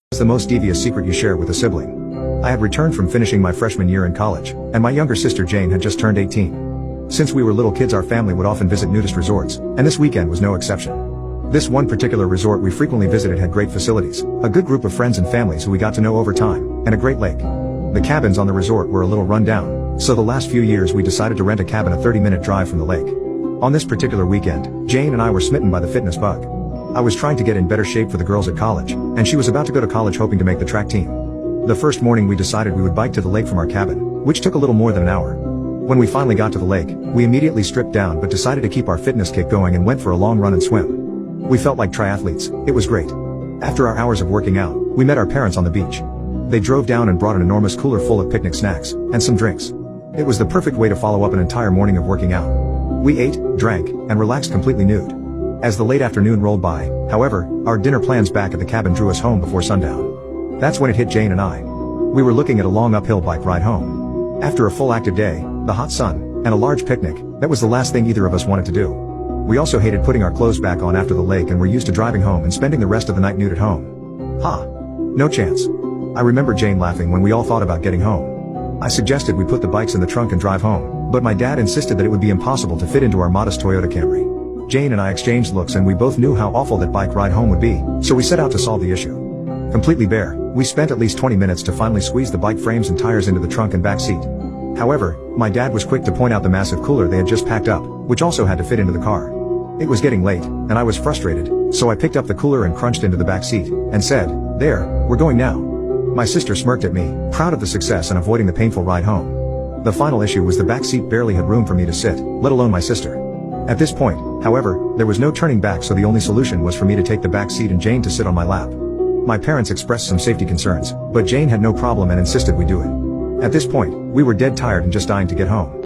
What's the most devious secret you share with a sibling? I had returned from finishing my freshman year in college, and my younger sister Jane had just turned 18. Since we were little kids, our family would often visit nudist resorts, and this weekend was no exception. This one particular resort we frequently visited had great facilities, a good group of friends and families who we got to know over time, and a great lake. The cabins on the resort were a little run down, so the last few years we decided to rent a cabin a 30-minute drive from the lake. On this particular weekend, Jane and I were smitten by the fitness bug. I was trying to get in better shape for the girls at college, and she was about to go to college hoping to make the track team. The first morning we decided we would bike to the lake from our cabin, which took a little more than an hour. When we finally got to the lake, we immediately stripped down but decided to keep our fitness kick going and went for a long run and swim. We felt like triathletes. It was great. After our hours of working out, we met our parents on the beach. They drove down and brought an enormous cooler full of picnic snacks, and some drinks. It was the perfect way to follow up an entire morning of working out. We ate, drank, and relaxed completely nude. As the late afternoon rolled by, however, our dinner plans back at the cabin drew us home before sundown. That's when it hit Jane and I. We were looking at a long uphill bike ride home. After a full active day, the hot sun, and a large picnic, that was the last thing either of us wanted to do. We also hated putting our clothes back on after the lake and were used to driving home and spending the rest of the night nude at home. No chance. I remember Jane laughing when we all thought about getting home. I suggested we put the bikes in the trunk and drive home, but my dad insisted that it would be impossible to fit into our modest Toyota Camry. Jane and I exchanged looks and we both knew how awful that bike ride home would be, so we set out to solve the issue. Completely bare, we spent at least 20 minutes to finally squeeze the bike frames and tires into the trunk and back seat. However, my dad was quick to point out the massive cooler they had just packed up, which also had to fit into the car. It was getting late, and I was frustrated, so I picked up the cooler and crunched into the back seat, and said, "There, we're going now." My sister smirked at me, proud of the success and avoiding the painful ride home. The final issue was the back seat barely had room for me to sit, let alone my sister. At this point, however, there was no turning back, so the only solution was for me to take the back seat and Jane to sit on my lap. My parents expressed some safety concerns, but Jane had no problem and insisted we do it. At this point, we were dead tired and just dying to get home.